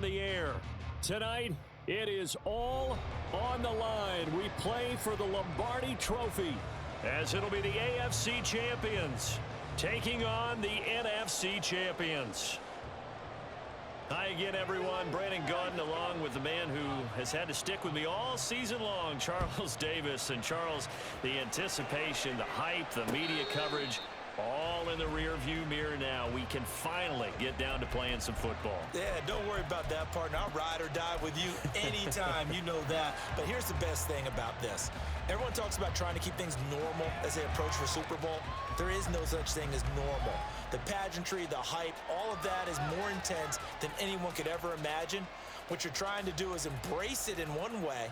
on the air. Tonight, it is all on the line. We play for the Lombardi Trophy, as it'll be the AFC champions taking on the NFC champions. Hi again, everyone. Brandon Gaudin along with the man who has had to stick with me all season long, Charles Davis. And Charles, the anticipation, the hype, the media coverage, all in the rearview mirror now. We can finally get down to playing some football. Yeah, don't worry about that, partner. I'll ride or die with you anytime. You know that. But here's the best thing about this. Everyone talks about trying to keep things normal as they approach for Super Bowl. There is no such thing as normal. The pageantry, the hype, all of that is more intense than anyone could ever imagine. What you're trying to do is embrace it in one way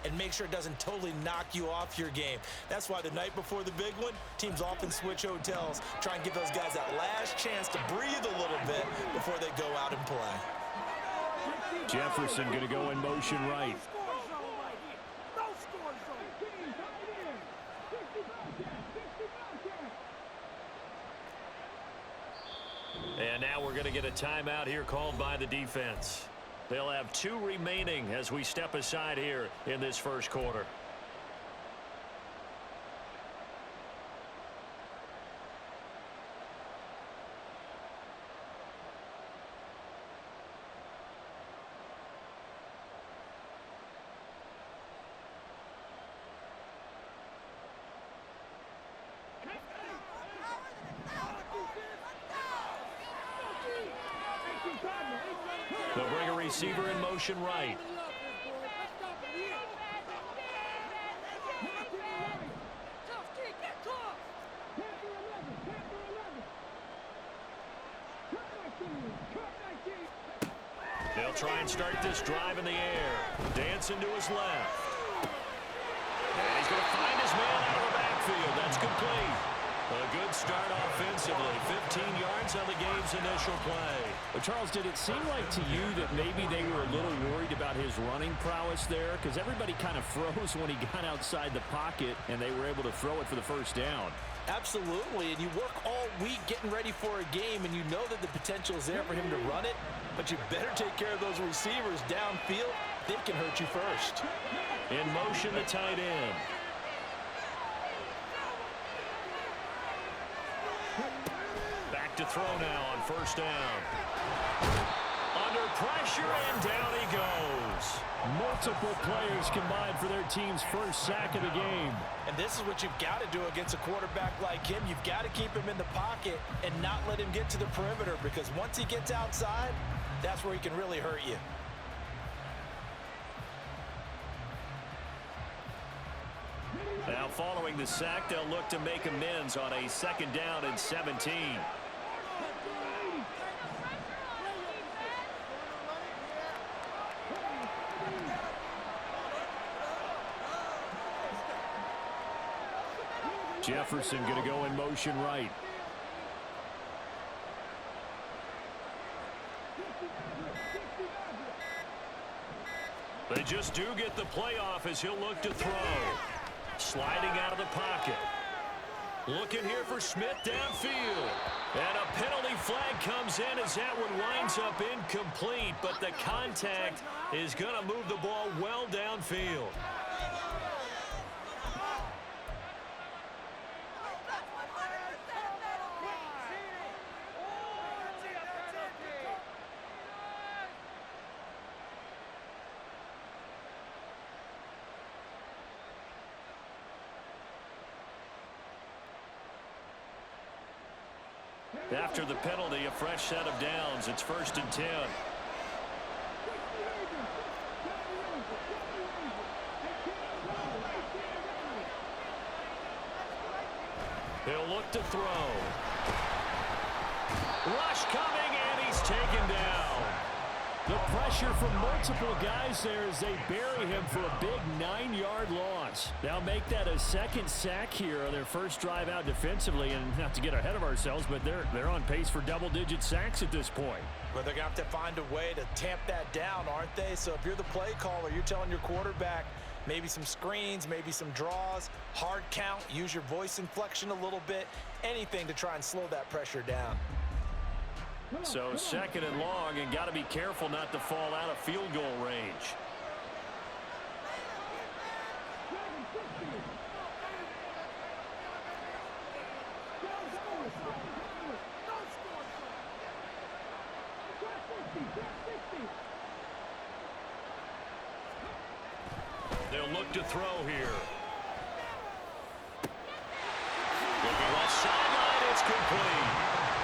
and make sure it doesn't totally knock you off your game. That's why the night before the big one, teams often switch hotels, try and give those guys that last chance to breathe a little bit before they go out and play. Jefferson going to go in motion right. And now we're going to get a timeout here called by the defense. They'll have 2 remaining as we step aside here in this first quarter. They'll bring a receiver in motion right. They'll try and start this drive in the air. Dancing to his left. And he's going to find his man out of the backfield. That's complete. A good start offensively. 15 yards on the game's initial play. Well, Charles, did it seem like to you that maybe they were a little worried about his running prowess there? Because everybody kind of froze when he got outside the pocket, and they were able to throw it for the first down. Absolutely, and you work all week getting ready for a game, and you know that the potential is there for him to run it, but you better take care of those receivers downfield. They can hurt you first. In motion, the tight end. Back to throw now on first down. Under pressure, and down he goes. Multiple players combined for their team's first sack of the game. And this is what you've got to do against a quarterback like him. You've got to keep him in the pocket and not let him get to the perimeter, because once he gets outside, that's where he can really hurt you. Now following the sack, they'll look to make amends on a 2nd down and 17. Jefferson going to go in motion right. They just do get the playoff as he'll look to throw. Sliding out of the pocket. Looking here for Smith downfield. And a penalty flag comes in as that one winds up incomplete, but the contact is going to move the ball well downfield. After the penalty, a fresh set of downs. It's 1st and 10. He'll look to throw. Rush coming, and he's taken down. The pressure from multiple guys there as they bury him for a big 9-yard loss. They'll make that a 2nd sack here on their first drive out defensively. And not to get ahead of ourselves, but they're on pace for double-digit sacks at this point. Well, they're going to have to find a way to tamp that down, aren't they? So if you're the play caller, you're telling your quarterback maybe some screens, maybe some draws, hard count, use your voice inflection a little bit, anything to try and slow that pressure down. So second and long, and got to be careful not to fall out of field goal range. They'll look to throw here. Looking left sideline, it's complete.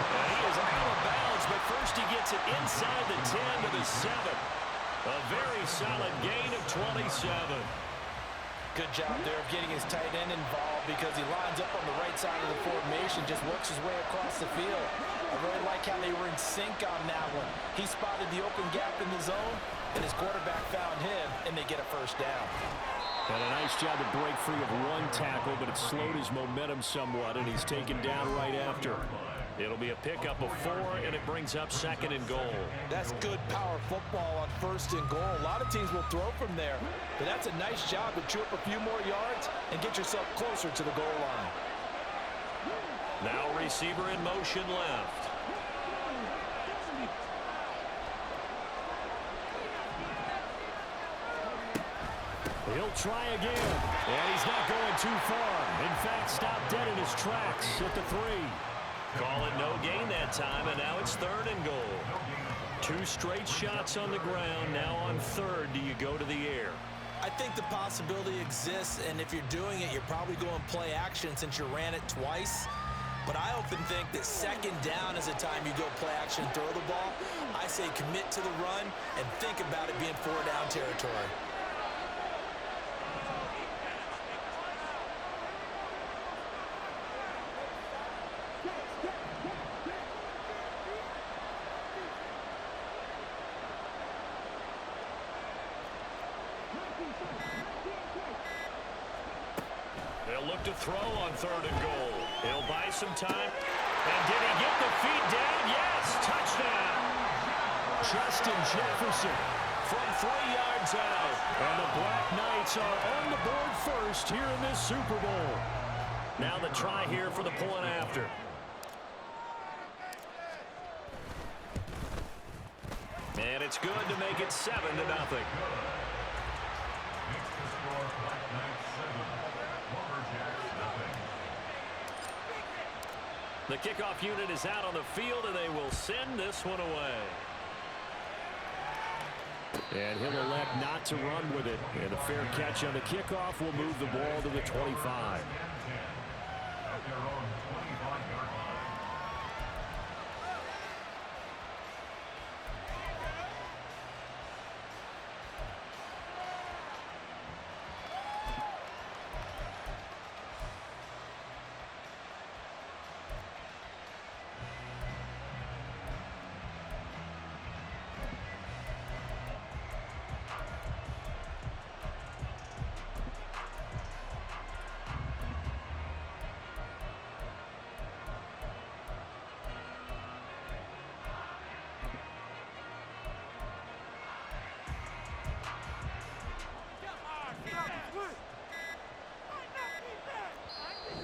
And he is out of bounds, but first he gets it inside the 10 to the 7. A very solid gain of 27. Good job there of getting his tight end involved because he lines up on the right side of the formation, just works his way across the field. I really like how they were in sync on that one. He spotted the open gap in the zone, and his quarterback found him, and they get a first down. And a nice job to break free of one tackle, but it slowed his momentum somewhat, and he's taken down right after. It'll be a pickup of 4, and it brings up second and goal. That's good power football on first and goal. A lot of teams will throw from there, but that's a nice job to chew up a few more yards and get yourself closer to the goal line. Now receiver in motion left. He'll try again, and he's not going too far. In fact, stopped dead in his tracks at the 3. Call it no gain that time, and now it's third and goal. 2 straight shots on the ground. Now on third, do you go to the air? I think the possibility exists, and if you're doing it, you're probably going play action since you ran it twice. But I often think that second down is a time you go play action and throw the ball. I say commit to the run and think about it being 4-down territory. They'll look to throw on third and goal. He'll buy some time. And did he get the feet down? Yes, touchdown. Justin Jefferson from 3 yards out. And the Black Knights are on the board first here in this Super Bowl. Now the try here for the point after. And it's good to make it 7-0. The kickoff unit is out on the field, and they will send this one away. And he'll elect not to run with it. And a fair catch on the kickoff will move the ball to the 25.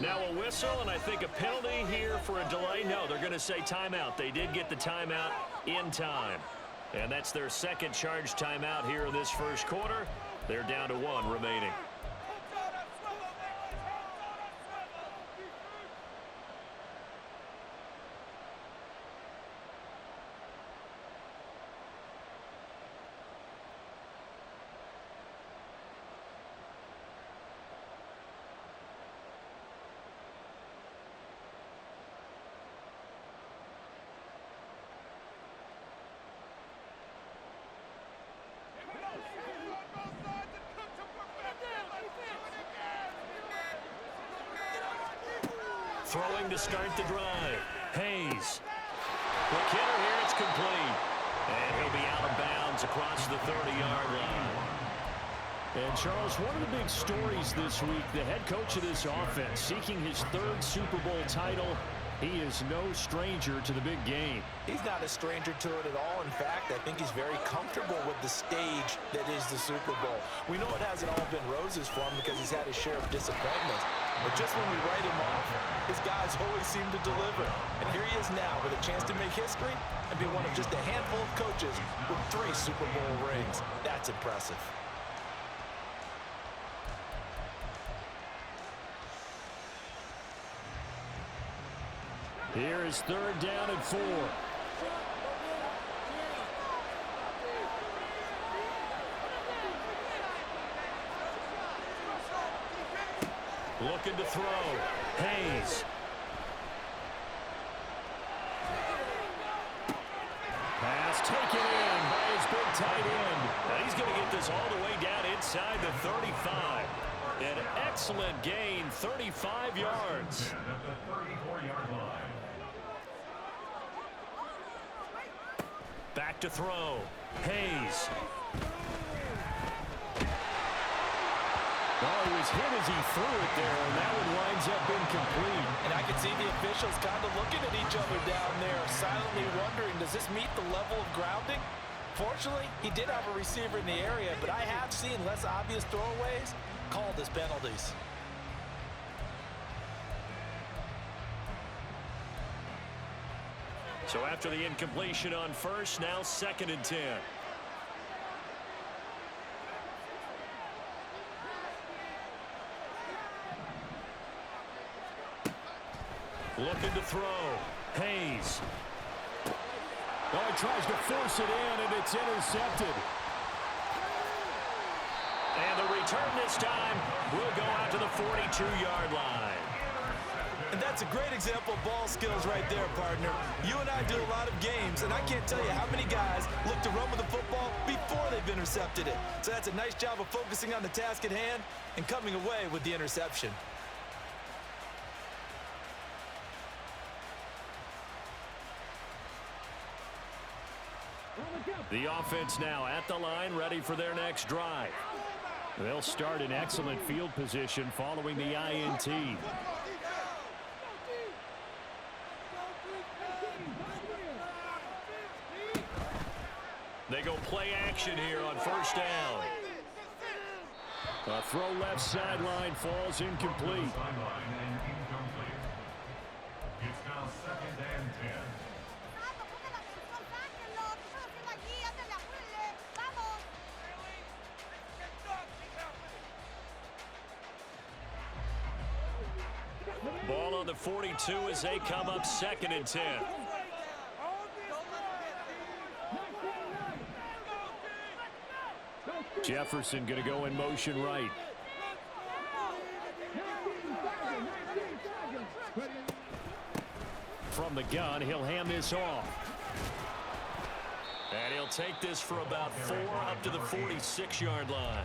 Now a whistle, and I think a penalty here for a delay. No, they're going to say timeout. They did get the timeout in time. And that's their second charge timeout here in this first quarter. They're down to 1 remaining. Throwing to start the drive. Hayes. The kicker here, it's complete. And he'll be out of bounds across the 30-yard line. And, Charles, one of the big stories this week, the head coach of this offense seeking his 3rd Super Bowl title He is no stranger to the big game. He's not a stranger to it at all. In fact, I think he's very comfortable with the stage that is the Super Bowl. We know it hasn't all been roses for him because he's had his share of disappointments. But just when we write him off, his guys always seem to deliver. And here he is now with a chance to make history and be one of just a handful of coaches with 3 Super Bowl rings. That's impressive. Here is 3rd down and 4. Looking to throw. Hayes. Pass taken in by his big tight end. Now he's going to get this all the way down inside the 35. An excellent gain, 35 yards. Back to throw. Hayes. Oh, he was hit as he threw it there, and that one winds up incomplete. And I can see the officials kind of looking at each other down there, silently wondering, does this meet the level of grounding? Fortunately, he did have a receiver in the area, but I have seen less obvious throwaways called as penalties. So after the incompletion on first, now 2nd and 10. Looking to throw. Hayes. Oh, he tries to force it in, and it's intercepted. And the return this time will go out to the 42-yard line. And that's a great example of ball skills right there, partner. You and I do a lot of games, and I can't tell you how many guys look to run with the football before they've intercepted it. So that's a nice job of focusing on the task at hand and coming away with the interception. The offense now at the line, ready for their next drive. They'll start in excellent field position following the INT. They go play action here on first down. A throw left sideline falls incomplete. It's now 2nd and 10. Ball on the 42 as they come up 2nd and 10. Jefferson going to go in motion right. From the gun, he'll hand this off. And he'll take this for about 4 up to the 46-yard line.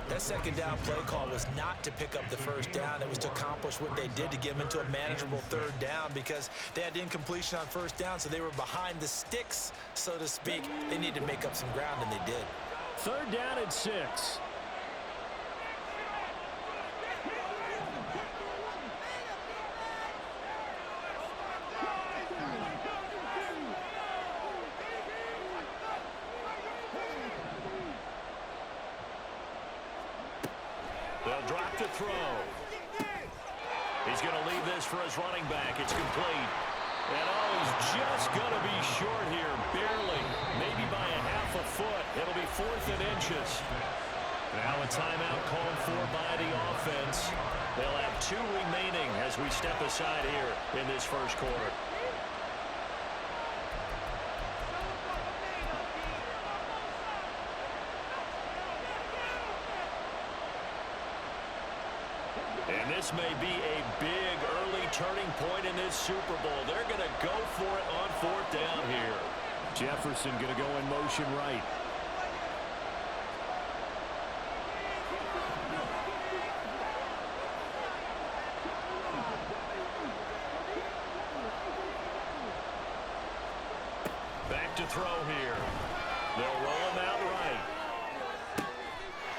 That 2nd down play call was not to pick up the first down. It was to accomplish what they did to get them into a manageable 3rd down because they had incompletion on first down, so they were behind the sticks, so to speak. They needed to make up some ground, and they did. 3rd down and 6. They'll drop to throw. He's going to leave this for his running back. It's complete. And oh, he's just going to be short here, barely, maybe by a half a foot. It'll be 4th and inches. Now a timeout called for by the offense. They'll have 2 remaining as we step aside here in this first quarter. And this may be a big early turning point in this Super Bowl. They're going to go for it on 4th down here. Jefferson going to go in motion right. Back to throw here. They'll roll him out right.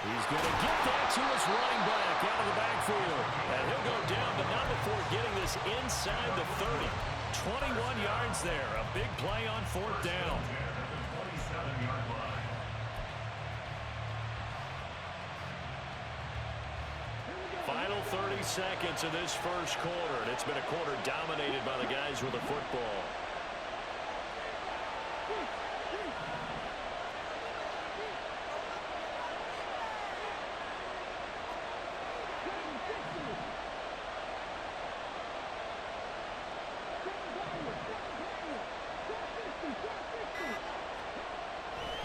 He's going to get that to his running back out of the backfield. And he'll go down, but not before getting this inside the 30. 21 yards there. A big play on fourth down. 27-yard line. Final 30 seconds of this first quarter, and it's been a quarter dominated by the guys with the football.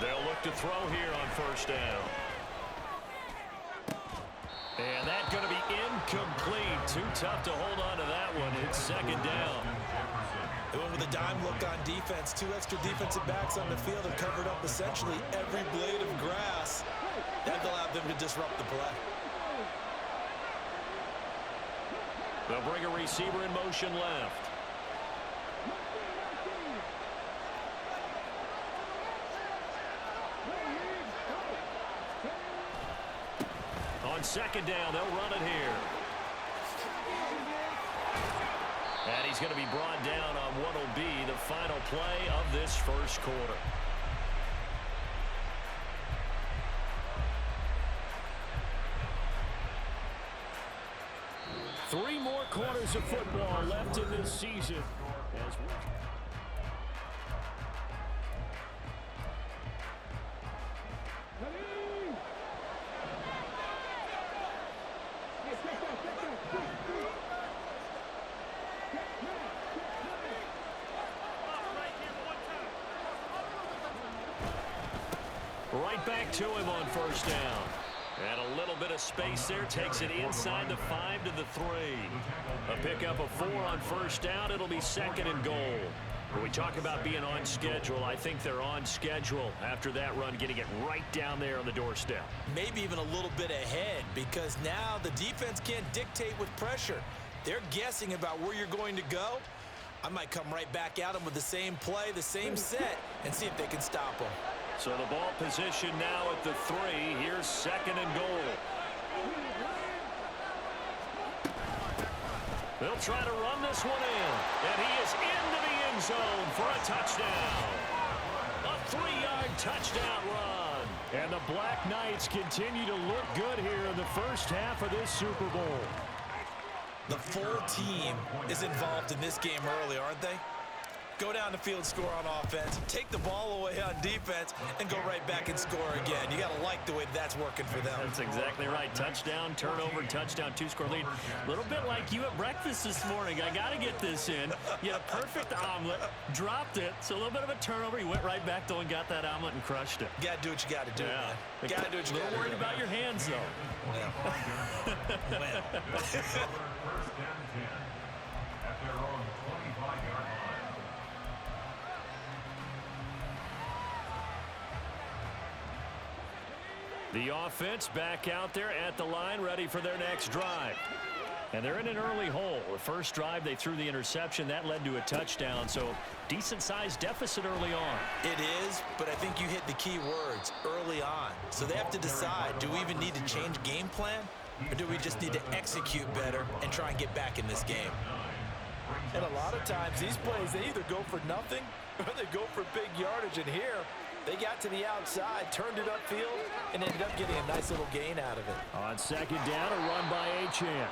They'll look to throw here on first down. And that's going to be incomplete. Too tough to hold on to that one. It's second down. They went with a dime look on defense. 2 extra defensive backs on the field and covered up essentially every blade of grass. That allowed them to disrupt the play. They'll bring a receiver in motion left. On second down, they'll run it here. And he's going to be brought down on what will be the final play of this first quarter. Three more quarters of football left in this season. Right back to him on first down. And a little bit of space there. Takes it inside the 5 to the 3. A pickup of 4 on first down. It'll be second and goal. When we talk about being on schedule, I think they're on schedule after that run, getting it right down there on the doorstep. Maybe even a little bit ahead, because now the defense can't dictate with pressure. They're guessing about where you're going to go. I might come right back at them with the same play, the same set, and see if they can stop them. So the ball position now at the 3. Here's second and goal. They'll try to run this one in. And he is into the end zone for a touchdown. A 3-yard touchdown run. And the Black Knights continue to look good here in the first half of this Super Bowl. The full team is involved in this game early, aren't they? Go down the field, score on offense, take the ball away on defense, and go right back and score again. You got to like the way that's working for them. That's exactly right. Touchdown, turnover, touchdown, 2-score lead. A little bit like you at breakfast this morning. I got to get this in. You had a perfect omelet, dropped it, so a little bit of a turnover. You went right back, though, and got that omelet and crushed it. You got to do what you got to do, man. You got to do what you got to do. A little worried about your hands, though. Yeah. First down 10 at their own 25-yard line. The offense back out there at the line, ready for their next drive. And they're in an early hole. The first drive, they threw the interception. That led to a touchdown, so decent-sized deficit early on. It is, but I think you hit the key words, early on. So they have to decide, do we even need to change game plan, or do we just need to execute better and try and get back in this game? And a lot of times, these plays, they either go for nothing or they go for big yardage. And here, they got to the outside, turned it upfield, and ended up getting a nice little gain out of it. On second down, a run by Achane.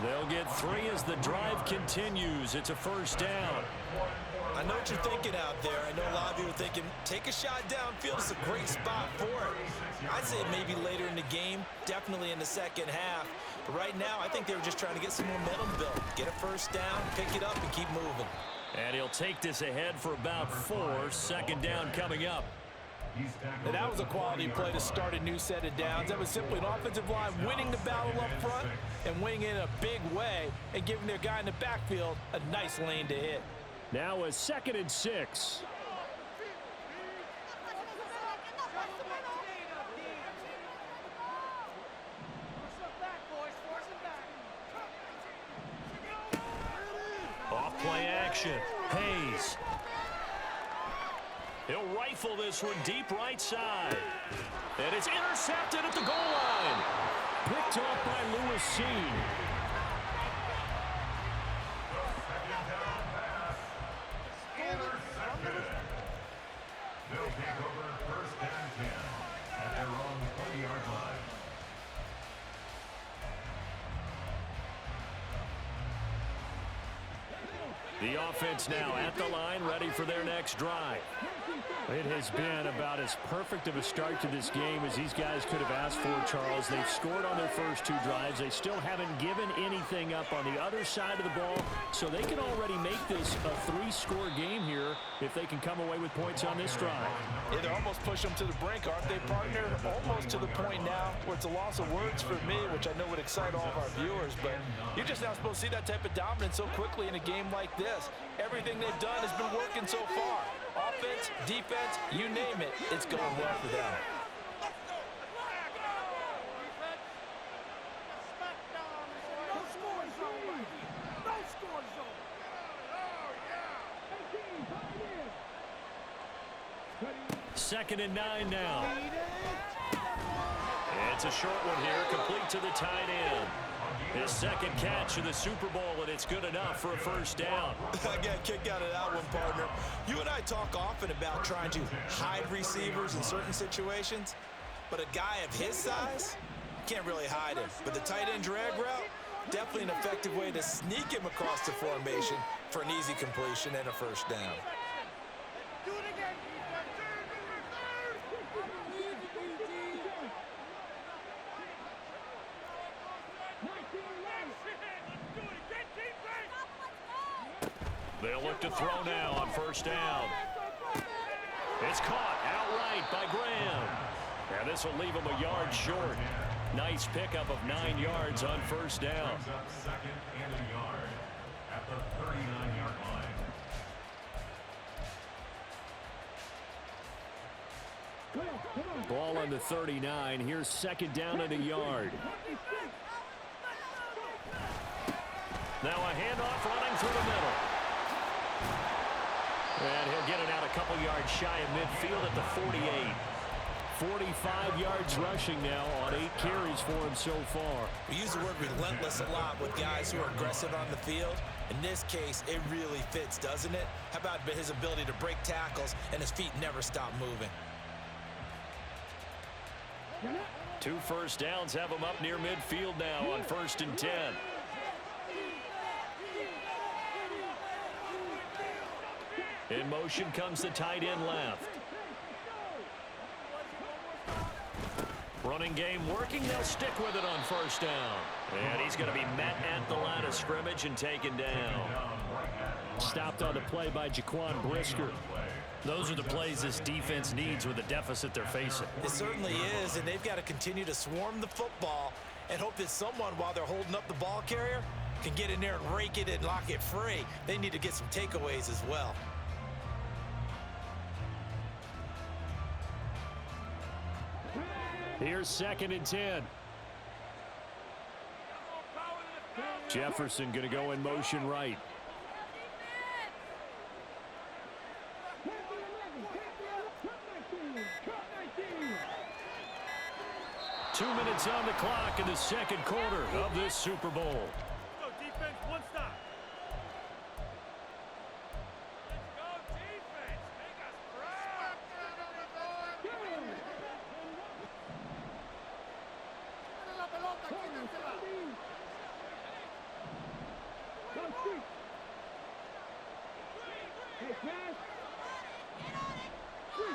They'll get 3 as the drive continues. It's a first down. I know what you're thinking out there. I know a lot of you are thinking, take a shot downfield. It's a great spot for it. I'd say maybe later in the game, definitely in the second half. But right now, I think they were just trying to get some momentum built. Get a first down, pick it up, and keep moving. And he'll take this ahead for about 4. Second down coming up. And that was a quality play to start a new set of downs. That was simply an offensive line winning the battle up front and winning in a big way and giving their guy in the backfield a nice lane to hit. Now a 2nd and 6. Off play action. Hayes. He'll rifle this one deep right side. And it's intercepted at the goal line. Picked off by Lewis Seed. They'll take over first and 10 at their own 20-yard line. The offense now at the line, ready for their next drive. It has been about as perfect of a start to this game as these guys could have asked for, Charles. They've scored on their first 2 drives. They still haven't given anything up on the other side of the ball, so they can already make this a 3-score game here if they can come away with points on this drive. Yeah, they're almost pushing them to the brink, aren't they, partner? Almost to the point now where it's a loss of words for me, which I know would excite all of our viewers, but you're just not supposed to see that type of dominance so quickly in a game like this. Everything they've done has been working so far. Offense, defense, you name it, it's going well for them. Second and 9 now. It's a short one here, complete to the tight end. His second catch of the Super Bowl, and it's good enough for a first down. I got a kick out of that one, partner. You and I talk often about trying to hide receivers in certain situations, but a guy of his size, can't really hide him. But the tight end drag route, definitely an effective way to sneak him across the formation for an easy completion and a first down. They'll look to throw now on first down. It's caught outright by Graham. And this will leave him a yard short. Nice pickup of 9 yards on first down. Brings up second and a yard at the 39-yard line. Ball on the 39. Here's second down and a yard. Now a handoff running through the middle. And he'll get it out a couple yards shy of midfield at the 48. 45 yards rushing now on 8 carries for him so far. We use the word relentless a lot with guys who are aggressive on the field. In this case, it really fits, doesn't it? How about his ability to break tackles and his feet never stop moving? 2 first downs have him up near midfield now on first and 10. In motion comes the tight end left. Running game working. They'll stick with it on first down. And he's going to be met at the line of scrimmage and taken down. Stopped on the play by Jaquan Brisker. Those are the plays this defense needs with the deficit they're facing. It certainly is, and they've got to continue to swarm the football and hope that someone, while they're holding up the ball carrier, can get in there and rake it and lock it free. They need to get some takeaways as well. Here's second and 10. Jefferson going to go in motion right. Two minutes on the clock in the second quarter of this Super Bowl. Let's go, defense, one stop. Let's go, defense. Make us proud.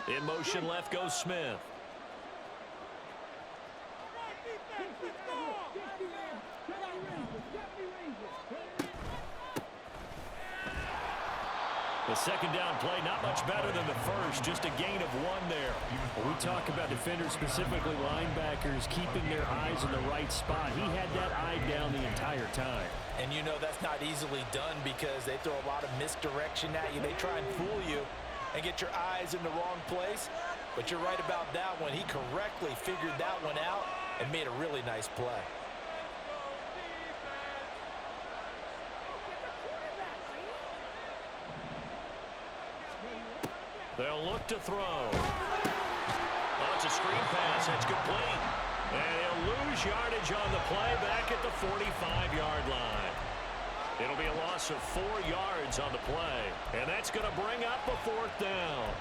In motion left goes Smith. The second down play, not much better than the first, just a gain of 1 there. When we talk about defenders, specifically linebackers, keeping their eyes in the right spot. He had that eye down the entire time. And you know that's not easily done because they throw a lot of misdirection at you. They try and fool you and get your eyes in the wrong place. But you're right about that one. He correctly figured that one out and made a really nice play. They'll look to throw. Oh, it's a screen pass. That's complete. And he'll lose yardage on the play back at the 45-yard line. It'll be a loss of 4 yards on the play. And that's going to bring up a 4th down.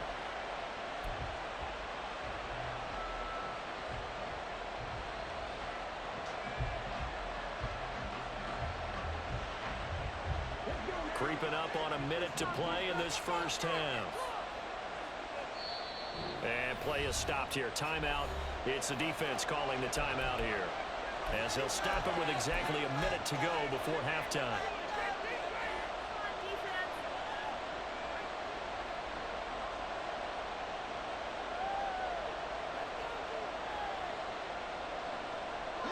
Creeping up on a minute to play in this first half. And play is stopped here. Timeout. It's the defense calling the timeout here, as he'll stop it with exactly a minute to go before halftime.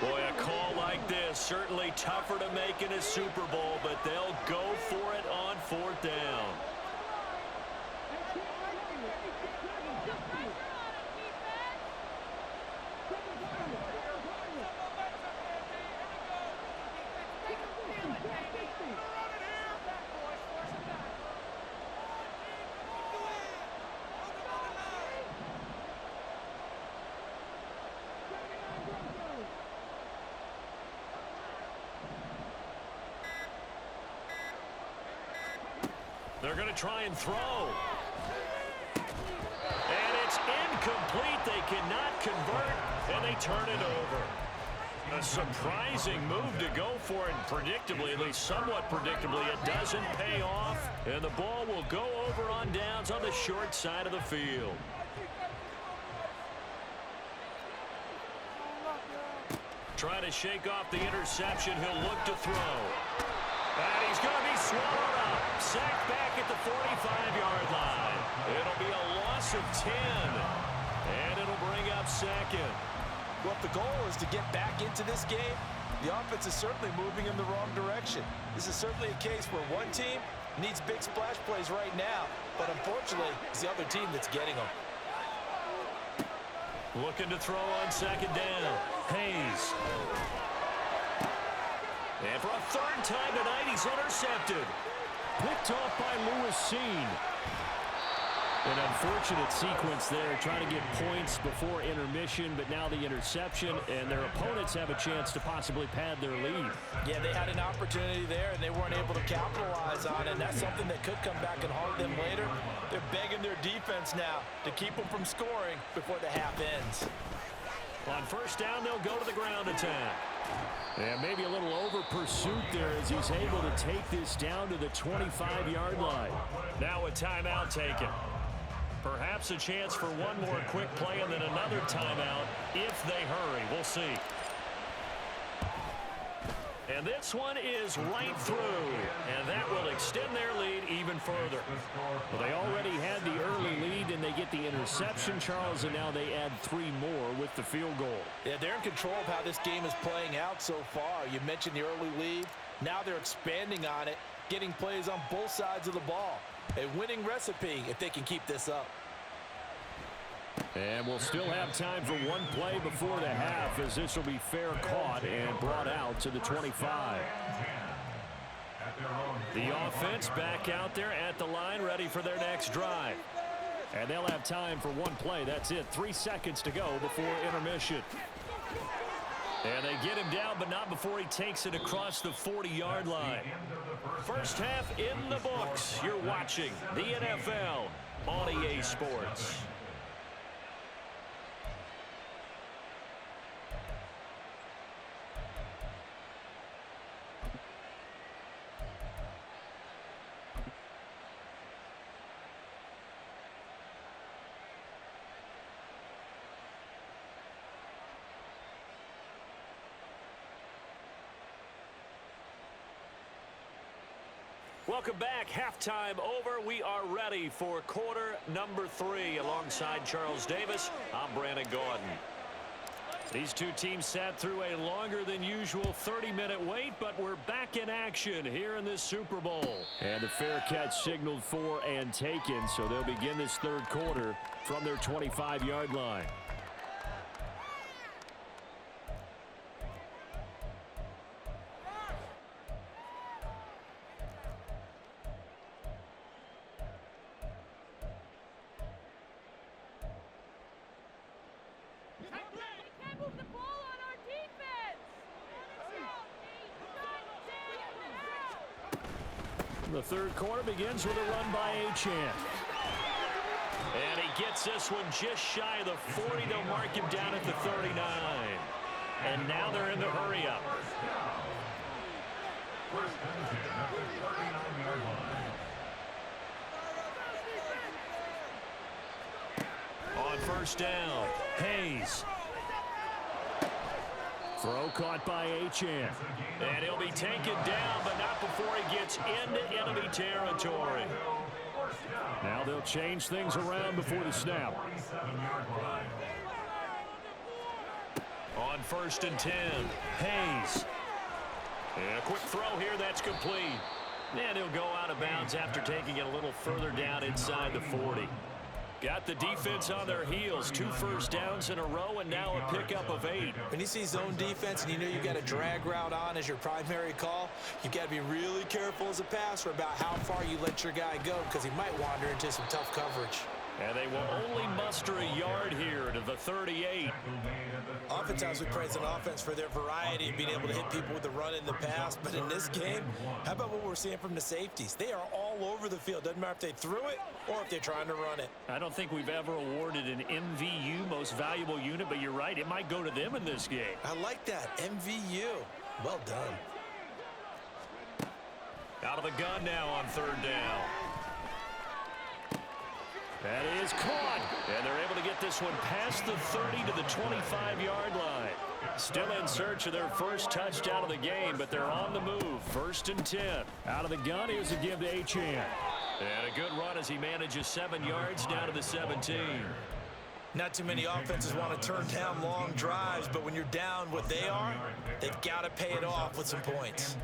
Boy, a call like this, certainly tougher to make in a Super Bowl, but they'll go for it on 4th down. They're going to try and throw. And it's incomplete. They cannot convert, and they turn it over. A surprising move to go for it, predictably, at least somewhat predictably. It doesn't pay off, and the ball will go over on downs on the short side of the field. Trying to shake off the interception. He'll look to throw. And he's going to be swallowed up. Sacked back at the 45-yard line. It'll be a loss of 10. And it'll bring up 2nd. Well, if the goal is to get back into this game, the offense is certainly moving in the wrong direction. This is certainly a case where one team needs big splash plays right now, but unfortunately, it's the other team that's getting them. Looking to throw on 2nd down. Hayes. And for a 3rd time tonight, he's intercepted. Picked off by Lewis Seen. An unfortunate sequence there, trying to get points before intermission, but now the interception, and their opponents have a chance to possibly pad their lead. Yeah, they had an opportunity there, and they weren't able to capitalize on it, and that's something that could come back and haunt them later. They're begging their defense now to keep them from scoring before the half ends. On 1st down, they'll go to the ground attack. And maybe a little over pursuit there as he's able to take this down to the 25-yard line. Now a timeout taken. Perhaps a chance for one more quick play and then another timeout if they hurry. We'll see. And this one is right through, and that will extend their lead even further. Well, they already had the early lead, and they get the interception, Charles, and now they add 3 more with the field goal. Yeah, they're in control of how this game is playing out so far. You mentioned the early lead. Now they're expanding on it, getting plays on both sides of the ball. A winning recipe if they can keep this up. And we'll still have time for one play before the half, as this will be fair caught and brought out to the 25. The offense back out there at the line, ready for their next drive. And they'll have time for one play. That's it. 3 seconds to go before intermission. And they get him down, but not before he takes it across the 40-yard line. First half in the books. You're watching the NFL on EA Sports. Welcome back. Halftime over. We are ready for quarter number 3. Alongside Charles Davis, I'm Brandon Gordon. These two teams sat through a longer than usual 30-minute wait, but we're back in action here in this Super Bowl. And the fair catch signaled for and taken, so they'll begin this third quarter from their 25-yard line. Can't move the ball The third quarter begins with a run by Achane. And he gets this one just shy of the 40. They'll mark him down at the 39. And now they're in the hurry-up. First and 10 at the 39-yard line. On first down, Hayes. Throw caught by Achane. And he'll be taken down, but not before he gets into enemy territory. Now they'll change things around before the snap. On first and 10, Hayes. And a quick throw here, that's complete. And he'll go out of bounds after taking it a little further down inside the 40. Got the defense on their heels. 2 first downs in a row, and now a pickup of 8. When you see zone defense and you know you've got a drag route on as your primary call, you've got to be really careful as a passer about how far you let your guy go because he might wander into some tough coverage. And they will only muster a yard here to the 38. Oftentimes we praise an offense for their variety of being able to hit people with the run and the pass, but in this game, how about what we're seeing from the safeties? They are all over the field. Doesn't matter if they threw it or if they're trying to run it. I don't think we've ever awarded an MVU, most valuable unit, but you're right, it might go to them in this game. I like that, MVU. Well done. Out of the gun now on third down. That is caught. And they're able to get this one past the 30 to the 25-yard line. Still in search of their first touchdown of the game, but they're on the move. First and 10. Out of the gun, here's a give to Achane. And a good run as he manages 7 yards down to the 17. Not too many offenses want to turn down long drives, but when you're down what they are, they've got to pay it off with some points.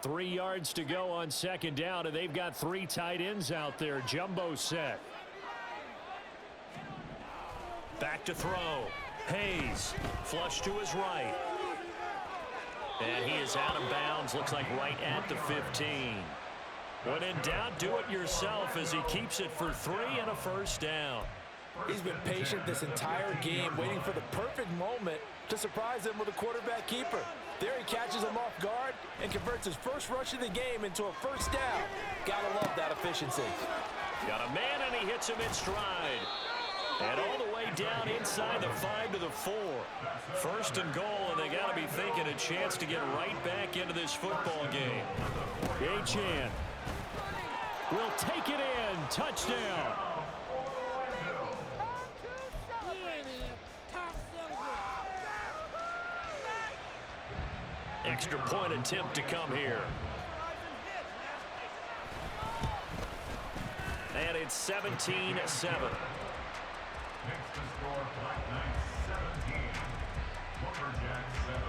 3 yards to go on second down, and they've got 3 tight ends out there. Jumbo set. Back to throw. Hayes, flush to his right. And he is out of bounds, looks like right at the 15. When in doubt, do it yourself as he keeps it for 3 and a first down. He's been patient this entire game, waiting for the perfect moment to surprise him with a quarterback keeper. There he catches him off guard and converts his first rush of the game into a first down. Gotta love that efficiency. Got a man, and he hits him in stride. And all the way down inside the 5 to the 4. First and goal, and they got to be thinking a chance to get right back into this football game. Achane will take it in. Touchdown. Extra point attempt to come here. And it's 17-7. Next to score, Black Knights 17. Lumberjacks 7.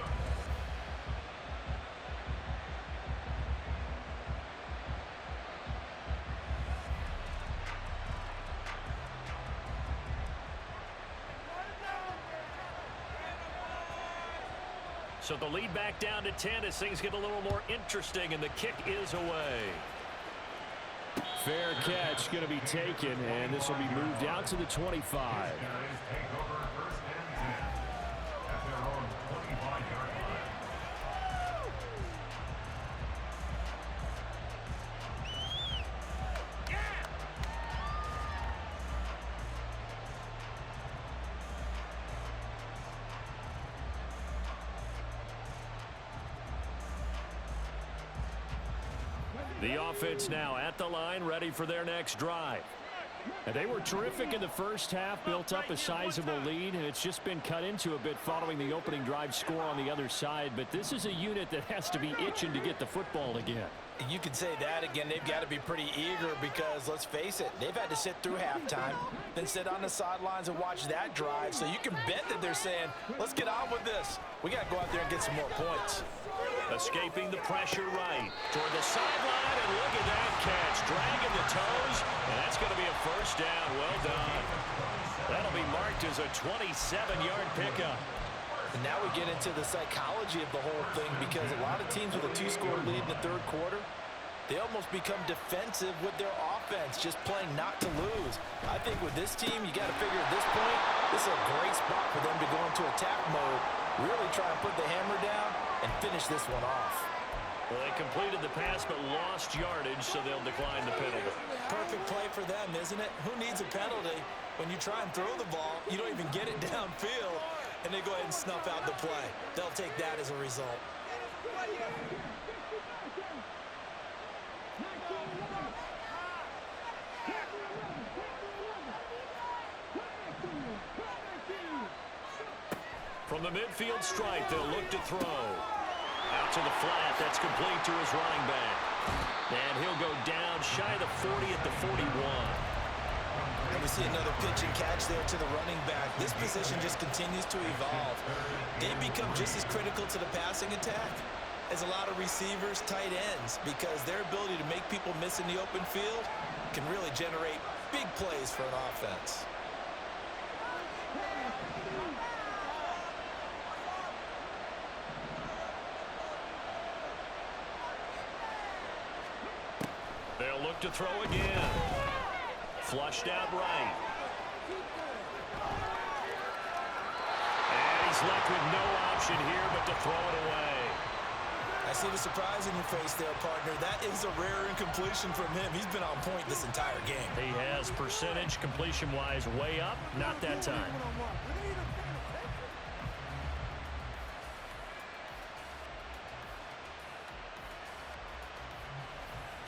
So the lead back down to 10 as things get a little more interesting, and the kick is away. Fair catch going to be taken, and this will be moved out to the 25. These guys take over first and 10 at their own 25-yard line. The offense now at the line, ready for their next drive. And they were terrific in the first half, built up a sizable lead, and it's just been cut into a bit following the opening drive score on the other side. But this is a unit that has to be itching to get the football again. You can say that again. They've got to be pretty eager because, let's face it, they've had to sit through halftime, then sit on the sidelines and watch that drive. So you can bet that they're saying, let's get on with this. We got to go out there and get some more points. Escaping the pressure right toward the sideline, and look at that catch. Dragging the toes, and that's going to be a first down. Well done. That'll be marked as a 27-yard pickup. And now we get into the psychology of the whole thing because a lot of teams with a 2-score lead in the third quarter, they almost become defensive with their offense, just playing not to lose. I think with this team, you got to figure at this point, this is a great spot for them to go into attack mode Really try and put the hammer down and finish this one off. Well, they completed the pass but lost yardage, so they'll decline the penalty. Perfect play for them, isn't it? Who needs a penalty when you try and throw the ball, you don't even get it downfield, and they go ahead and snuff out the play. They'll take that as a result. From the midfield stripe, they'll look to throw. Out to the flat. That's complete to his running back. And he'll go down shy of the 40 at the 41. And we see another pitch and catch there to the running back. This position just continues to evolve. They become just as critical to the passing attack as a lot of receivers, tight ends, because their ability to make people miss in the open field can really generate big plays for an offense. They'll look to throw again. Flushed out right. And he's left with no option here but to throw it away. I see the surprise in your face there, partner. That is a rare incompletion from him. He's been on point this entire game. He has percentage completion-wise way up. Not that time.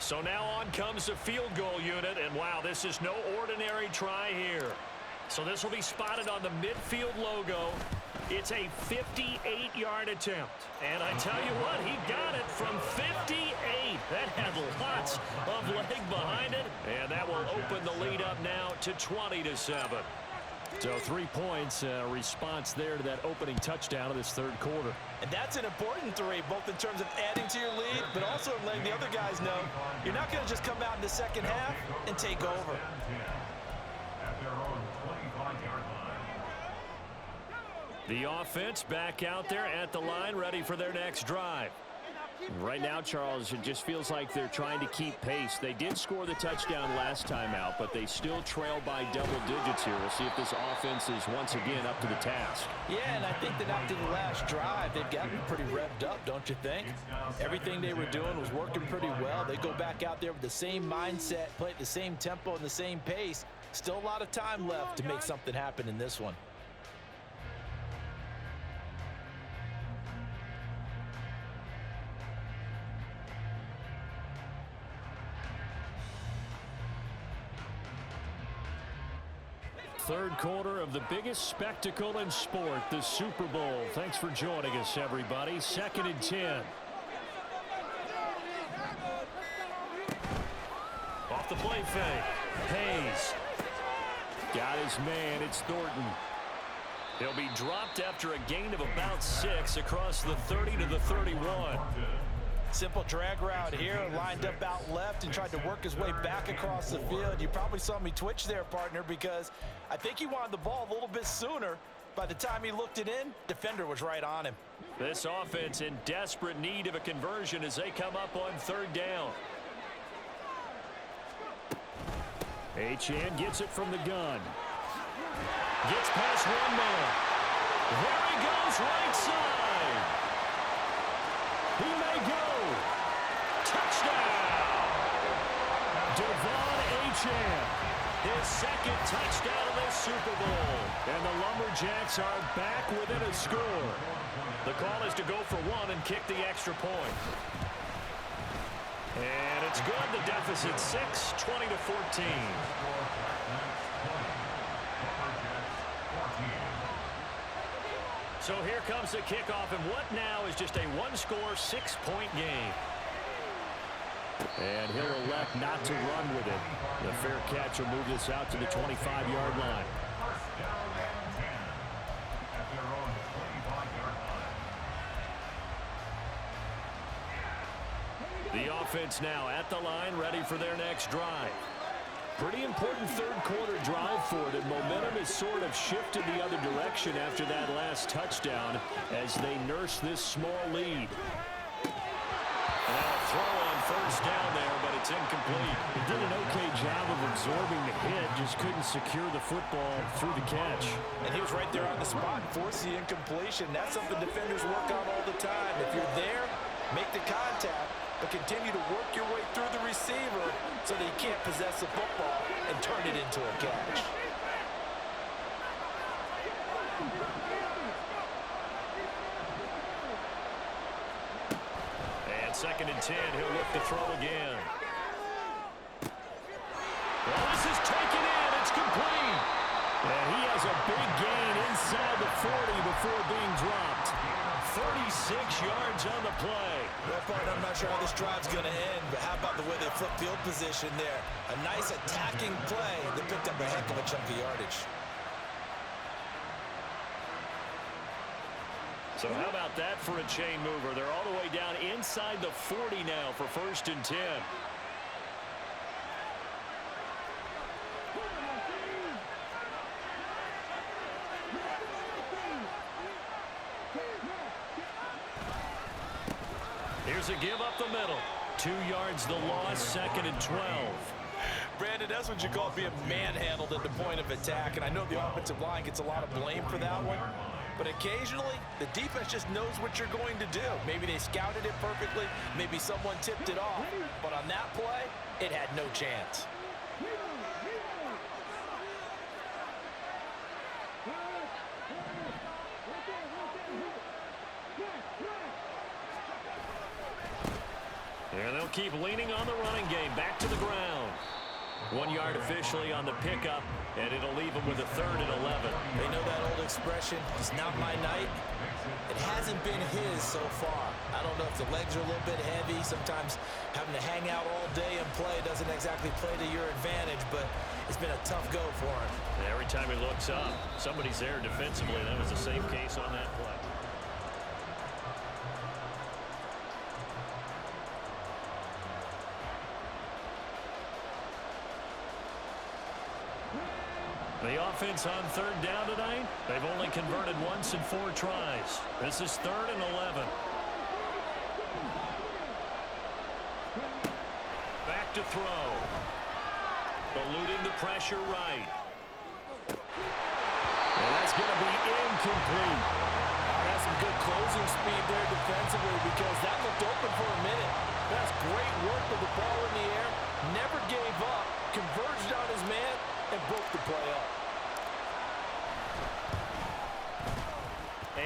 So now on comes the field goal unit, and wow, this is no ordinary try here. So this will be spotted on the midfield logo. It's a 58-yard attempt. And I tell you what, he got it from 58. That had lots of leg behind it, and that will open the lead up now to 20-7. So 3 points, response there to that opening touchdown of this third quarter. And that's an important three, both in terms of adding to your lead, but also letting the other guys know you're not going to just come out in the second half and take over. At their own 25-yard line. The offense back out there at the line, ready for their next drive. Right now, Charles, it just feels like they're trying to keep pace. They did score the touchdown last time out, but they still trail by double digits here. We'll see if this offense is once again up to the task. Yeah, and I think that after the last drive, they've gotten pretty revved up, don't you think? Everything they were doing was working pretty well. They go back out there with the same mindset, play at the same tempo and the same pace. Still a lot of time left to make something happen in this one. Third quarter of the biggest spectacle in sport, the Super Bowl. Thanks for joining us, everybody. 2nd and 10. Off the play fake. Hayes. Got his man. It's Thornton. He'll be dropped after a gain of about 6 across the 30 to the 31. Simple drag route here, lined up out left and tried to work his way back across the field. You probably saw me twitch there, partner, because I think he wanted the ball a little bit sooner. By the time he looked it in, defender was right on him. This offense in desperate need of a conversion as they come up on 3rd down. Achane gets it from the gun. Gets past one man. There he goes, right side. He may go. Touchdown! Devon Achane, his 2nd touchdown of this Super Bowl. And the Lumberjacks are back within a score. The call is to go for 1 and kick the extra point. And it's good. The deficit 6, 20 to 14. So here comes the kickoff, and what now is just a 1-score, 6-point game. And he'll elect not to run with it. The fair catch will move this out to the 25-yard line. First down and 10 at their own 25-yard line. The offense now at the line, ready for their next drive. Pretty important third quarter drive for them. Momentum has sort of shifted the other direction after that last touchdown as they nurse this small lead. And a throw on first down there, but it's incomplete. He did an okay job of absorbing the hit, just couldn't secure the football through the catch. And he was right there on the spot and forced the incompletion. That's something defenders work on all the time. If you're there, make the contact, but continue to work your way through the receiver so that you can't possess the football and turn it into a catch. And 2nd and 10, he'll look to throw again. Well, this is taken in. It's complete. And he has a big gain inside the 40 before being dropped. 36 yards on the play. Well, partner, I'm not sure how this drive's going to end, but how about the way they flip field position there? A nice attacking play that picked up a heck of a chunk of yardage. So how about that for a chain mover? They're all the way down inside the 40 now for 1st and 10. Here's a give up the middle. 2 yards the loss, 2nd and 12. Brandon, that's what you call being manhandled at the point of attack. And I know the offensive line gets a lot of blame for that one. But occasionally, the defense just knows what you're going to do. Maybe they scouted it perfectly. Maybe someone tipped it off. But on that play, it had no chance. And they'll keep leaning on the running game. Back to the ground. 1 yard officially on the pickup, and it'll leave them with a 3rd and 11. They know that old expression, it's not my night. It hasn't been his so far. I don't know if the legs are a little bit heavy. Sometimes having to hang out all day and play doesn't exactly play to your advantage, but it's been a tough go for him. And every time he looks up, somebody's there defensively. That was the same case on that play. The offense on 3rd down tonight, they've only converted once in 4 tries. This is 3rd and 11. Back to throw. Eluding the pressure right. And that's going to be incomplete. That's some good closing speed there defensively because that looked open for a minute. That's great work with the ball in the air. Never gave up. Converged on his man and broke the play up.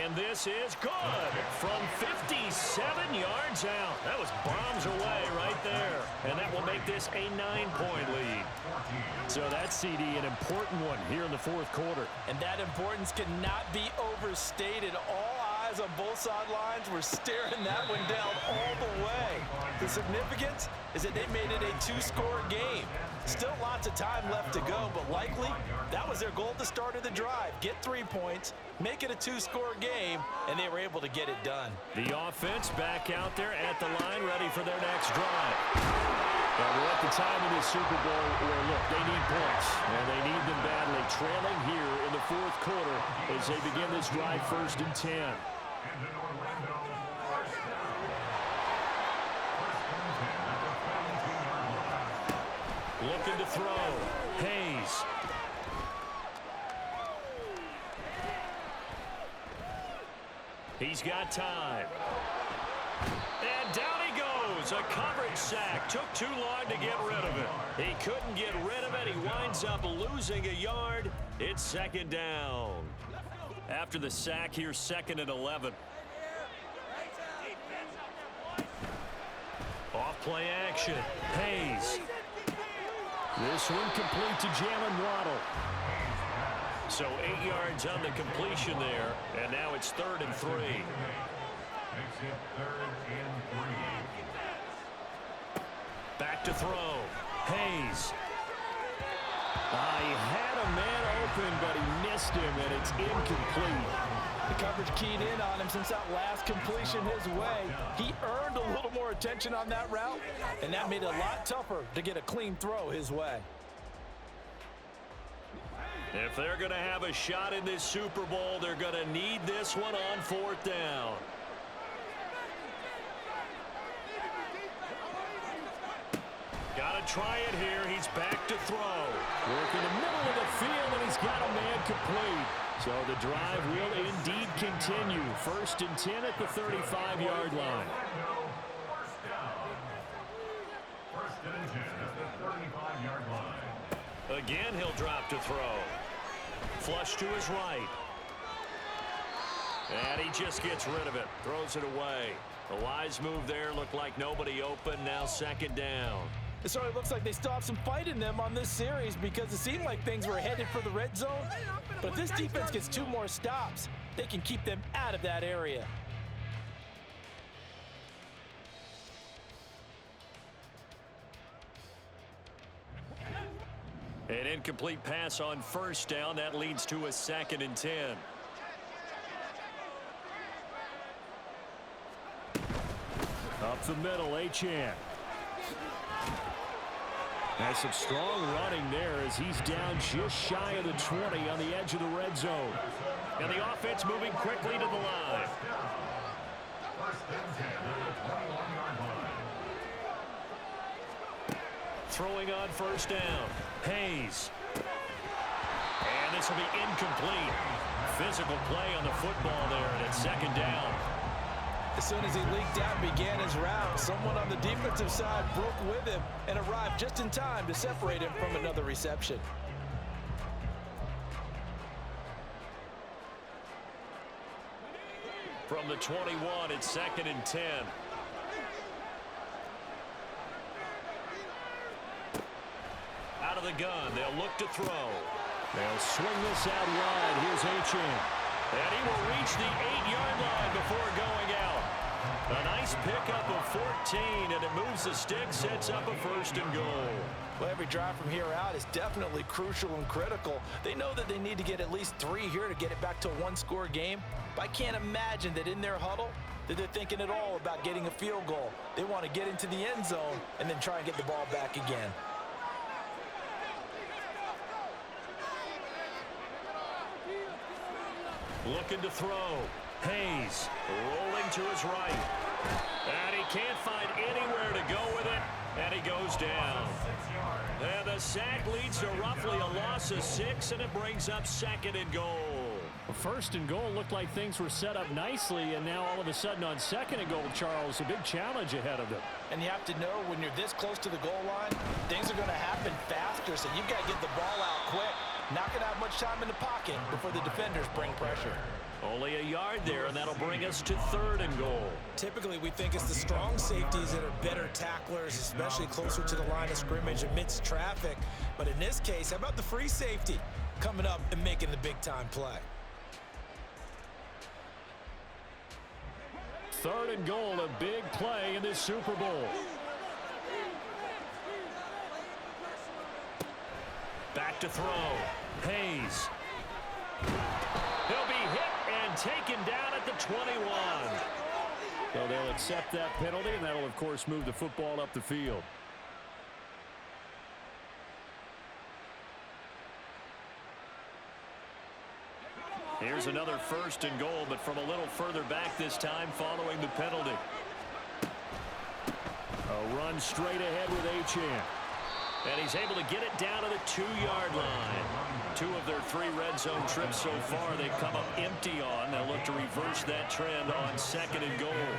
And this is good from 57 yards out. That was bombs away right there. And that will make this a 9-point lead. So that's, CD, an important one here in the 4th quarter. And that importance cannot be overstated. All eyes on both sidelines were staring that one down all the way. The significance is that they made it a 2-score game. Still lots of time left to go, but likely that was their goal at the start of the drive. Get 3 points, make it a 2-score game, and they were able to get it done. The offense back out there at the line, ready for their next drive. Well, we're at the time in this Super Bowl where, look, they need points, and they need them badly. Trailing here in the 4th quarter as they begin this drive, 1st and 10. Looking to throw. Hayes. He's got time. And down he goes. A coverage sack. Took too long to get rid of it. He couldn't get rid of it. He winds up losing a yard. It's 2nd down. After the sack here, 2nd and 11. Off play action. Hayes. This one complete to Jalen Waddle. So 8 yards on the completion there, and now it's 3rd and 3. Makes it 3rd and 3. Back to throw. Hayes. He had a man open, but he missed him, and it's incomplete. The coverage keyed in on him since that last completion his way. He earned a little more attention on that route, and that made it a lot tougher to get a clean throw his way. If they're going to have a shot in this Super Bowl, they're going to need this one on 4th down. Got to try it here. He's back to throw. incomplete. So the drive will indeed continue. 1st and 10 at the 35-yard line. First and 10 at the 35-yard line. Again, he'll drop to throw. Flush to his right. And he just gets rid of it. Throws it away. A wise move there. Looked like nobody open. Now 2nd down. It certainly looks like they still have some fight in them on this series because it seemed like things were headed for the red zone. But if this defense gets 2 more stops, they can keep them out of that area. An incomplete pass on 1st down. That leads to a 2nd and 10. Up the middle, Achane. Has some strong running there as he's down just shy of the 20 on the edge of the red zone. And the offense moving quickly to the line. First and 10 at the 21-yard line. Throwing on 1st down. Hayes. And this will be incomplete. Physical play on the football there, and it's 2nd down. As soon as he leaked out and began his route, someone on the defensive side broke with him and arrived just in time to separate him from another reception. From the 21, it's 2nd and 10. Out of the gun, they'll look to throw. They'll swing this out wide. Here's Achane. And he will reach the 8-yard line before going out. A nice pickup of 14, and it moves the stick, sets up a 1st and goal. Well, every drive from here out is definitely crucial and critical. They know that they need to get at least 3 here to get it back to a 1-score game. But I can't imagine that in their huddle that they're thinking at all about getting a field goal. They want to get into the end zone and then try and get the ball back again. Looking to throw. Hayes rolling to his right. And he can't find anywhere to go with it. And he goes down. And the sack leads to roughly a loss of 6, and it brings up 2nd and goal. Well, 1st and goal looked like things were set up nicely, and now all of a sudden on 2nd and goal, Charles, a big challenge ahead of them. And you have to know when you're this close to the goal line, things are going to happen faster, so you've got to get the ball out quick. Not going to have much time in the pocket before the defenders bring pressure. Only a yard there, and that'll bring us to 3rd and goal. Typically, we think it's the strong safeties that are better tacklers, especially closer to the line of scrimmage amidst traffic. But in this case, how about the free safety coming up and making the big-time play? 3rd and goal, a big play in this Super Bowl. Back to throw. Hayes. He'll be hit and taken down at the 21. So they'll accept that penalty, and that'll, of course, move the football up the field. Here's another 1st and goal, but from a little further back this time following the penalty. A run straight ahead with Achane. And he's able to get it down to the 2-yard line. 2 of their 3 red zone trips so far they've come up empty on. They'll look to reverse that trend on 2nd and goal.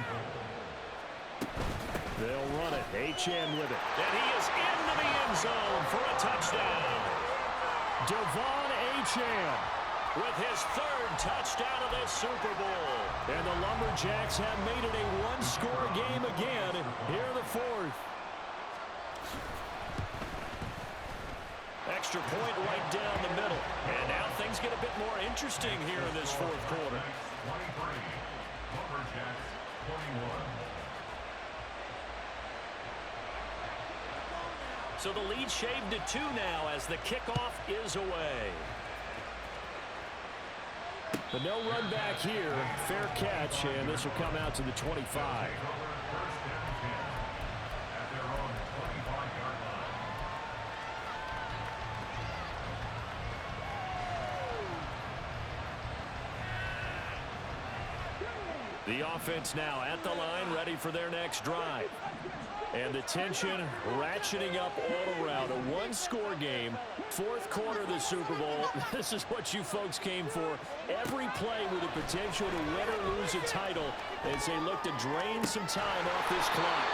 They'll run it. Achane with it. And he is into the end zone for a touchdown. Devon Achane with his 3rd touchdown of this Super Bowl. And the Lumberjacks have made it a 1-score game again here in the 4th. Extra point right down the middle. And now things get a bit more interesting here in this 4th quarter. 23, Lumberjacks 21. So the lead shaved to 2 now as the kickoff is away. But no run back here. Fair catch, and this will come out to the 25. The offense now at the line, ready for their next drive. And the tension ratcheting up all around. A one-score game, fourth quarter of the Super Bowl. This is what you folks came for. Every play with the potential to win or lose a title as they look to drain some time off this clock.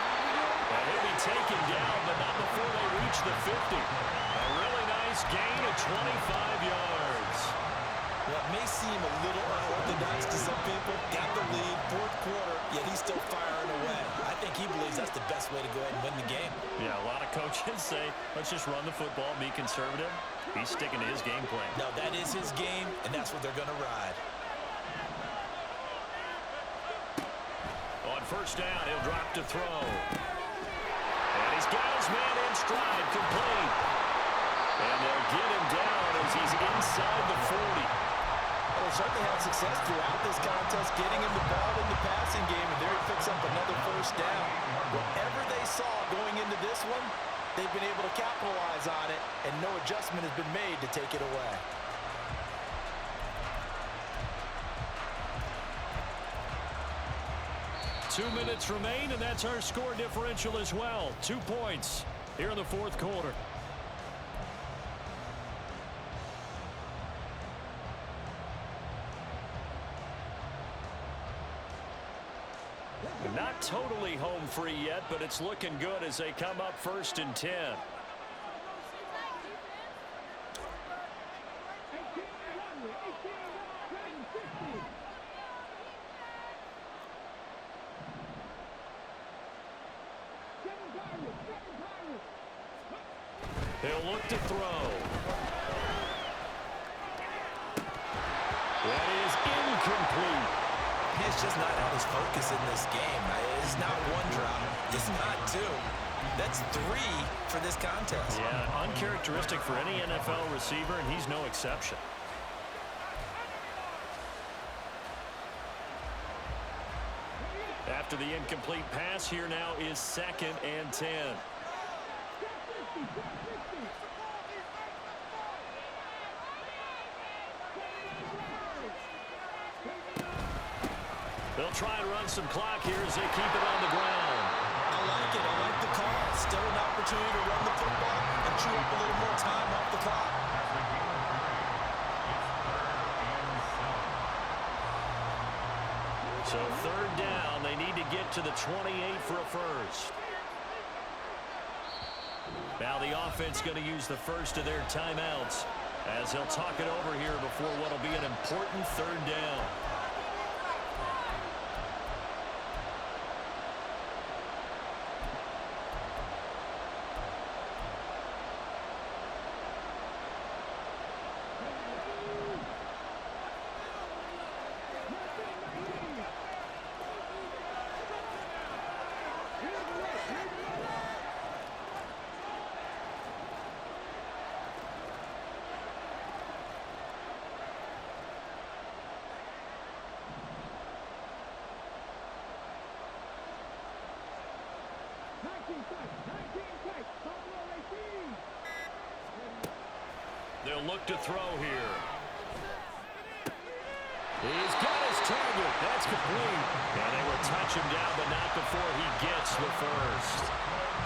And he'll be taken down, but not before they reach the 50. A really nice gain of 25 yards. Well, it may seem a little unorthodox to some people. Got the lead, fourth quarter, yet he's still firing away. I think he believes that's the best way to go ahead and win the game. Yeah, a lot of coaches say, let's just run the football, be conservative. He's sticking to his game plan. No, that is his game, and that's what they're going to ride. On first down, he'll drop to throw. And he's got his man in stride, complete. And they'll get him down as he's inside the 40. Well, certainly had success throughout this contest, getting him the ball in the passing game, and there he picks up another first down. Whatever they saw going into this one, they've been able to capitalize on it, and no adjustment has been made to take it away. Two minutes remain, and that's our score differential as well. 2 points here in the fourth quarter. Not totally home free yet, but it's looking good as they come up first and 10. He'll look to throw. That is incomplete. He's just not had his focus in this game. It's not one drop. It's not two. That's 3 for this contest. Yeah, uncharacteristic for any NFL receiver, and he's no exception. After the incomplete pass, here now is 2nd and 10. They'll try and run some clock here as they keep it on the ground. I like it. I like the call. Still an opportunity to run the football and chew up a little more time off the clock. So third down, they need to get to the 28 for a first. Now the offense going to use the first of their timeouts as they'll talk it over here before what will be an important third down. They'll look to throw here. He's got his target. That's complete. And they will touch him down, but not before he gets the first.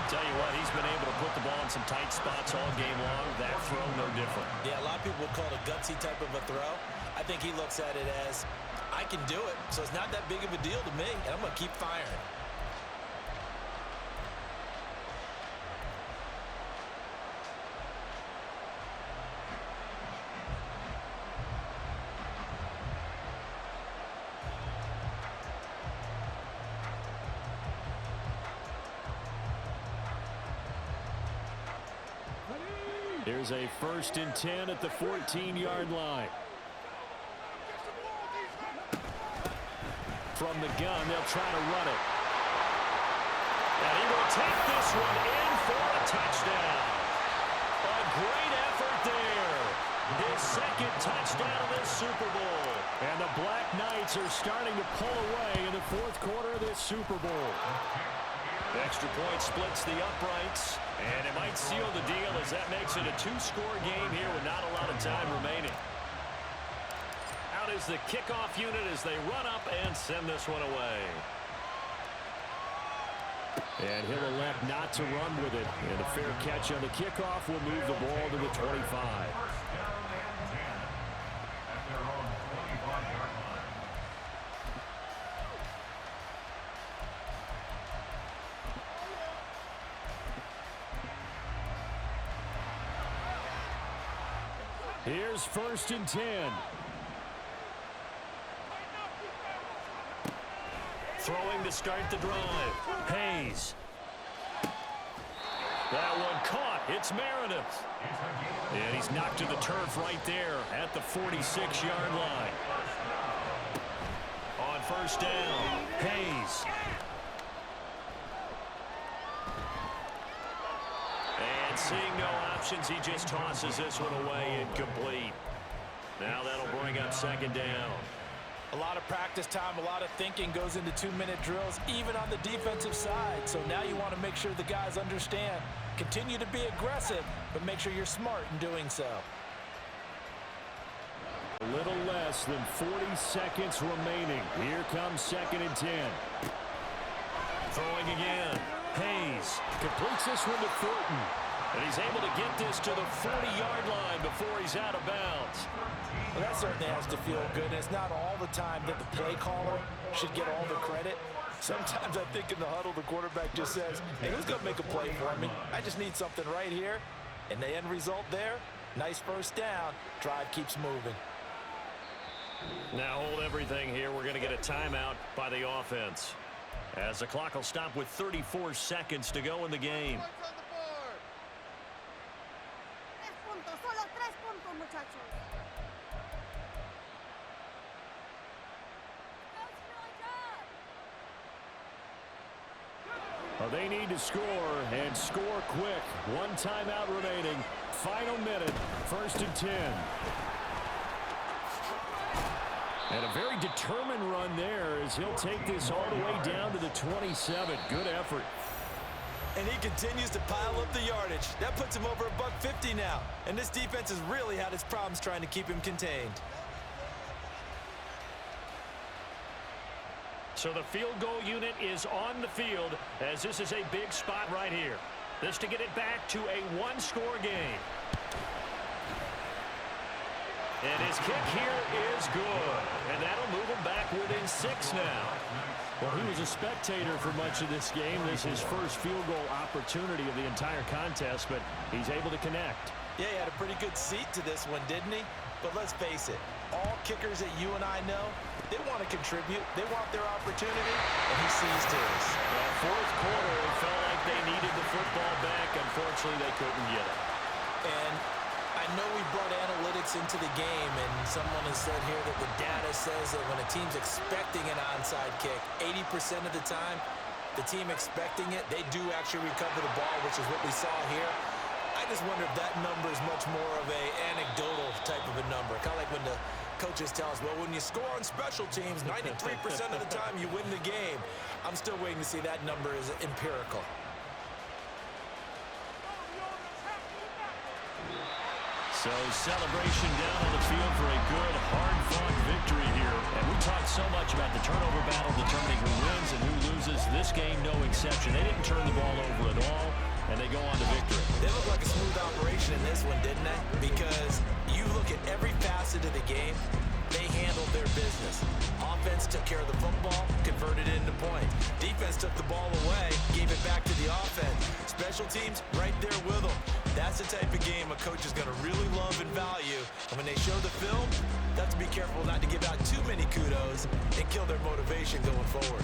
Tell you what, he's been able to put the ball in some tight spots all game long. That throw, no different. Yeah, a lot of people would call it a gutsy type of a throw. I think he looks at it as, I can do it, so it's not that big of a deal to me, and I'm going to keep firing. Here's a 1st and 10 at the 14-yard line. From the gun, they'll try to run it. And he will take this one in for a touchdown. A great effort there. His 2nd touchdown of this Super Bowl. And the Black Knights are starting to pull away in the 4th quarter of this Super Bowl. Extra point splits the uprights, and it might seal the deal as that makes it a 2-score game here with not a lot of time remaining. Out is the kickoff unit as they run up and send this one away. And he'll elect not to run with it. And a fair catch on the kickoff will move the ball to the 25. Here's 1st and 10. Throwing to start the drive. Hayes. That one caught. It's Meredith. And he's knocked to the turf right there at the 46-yard line. On 1st down, Hayes. And seeing no options, he just tosses this one away incomplete. Now that'll bring up 2nd down. A lot of practice time, a lot of thinking goes into 2-minute drills, even on the defensive side. So now you want to make sure the guys understand. Continue to be aggressive, but make sure you're smart in doing so. A little less than 40 seconds remaining. Here comes 2nd and 10. Throwing again. Hayes completes this one to Thornton. And he's able to get this to the 40-yard line before he's out of bounds. Well, that certainly has to feel good. And it's not all the time that the play caller should get all the credit. Sometimes I think in the huddle, the quarterback just says, hey, who's going to make a play for me? I just need something right here. And the end result there, nice 1st down. Drive keeps moving. Now hold everything here. We're going to get a timeout by the offense, as the clock will stop with 34 seconds to go in the game. Well, they need to score, and score quick. 1 timeout remaining. Final minute, 1st and 10. And a very determined run there as he'll take this all the way down to the 27. Good effort. And he continues to pile up the yardage. That puts him over $150 now. And this defense has really had its problems trying to keep him contained. So the field goal unit is on the field, as this is a big spot right here. This to get it back to a 1-score game. And his kick here is good. And that'll move him back within 6 now. Well, he was a spectator for much of this game. This is his first field goal opportunity of the entire contest, but he's able to connect. Yeah, he had a pretty good seat to this one, didn't he? But let's face it, all kickers that you and I know, they want to contribute. They want their opportunity, and he seized his. Well, 4th quarter, it felt like they needed the football back. Unfortunately, they couldn't get it. And I know we brought analytics into the game, and someone has said here that the data says that when a team's expecting an onside kick, 80% of the time, the team expecting it, they do actually recover the ball, which is what we saw here. I just wonder if that number is much more of a anecdotal type of a number. Kind of like when the coaches tell us, well, when you score on special teams, 93% of the time you win the game. I'm still waiting to see that number is empirical. So celebration down on the field for a good, hard-fought victory here. And we talked so much about the turnover battle determining who wins and who loses. This game, no exception. They didn't turn the ball over at all, and they go on to victory. They look like a smooth operation in this one, didn't they? Because you look at every facet of the game, they handled their business. Offense took care of the football, converted it into points. Defense took the ball away, gave it back to the offense. Special teams, right there with them. That's the type of game a coach is going to really love and value. And when they show the film, they have to be careful not to give out too many kudos and kill their motivation going forward.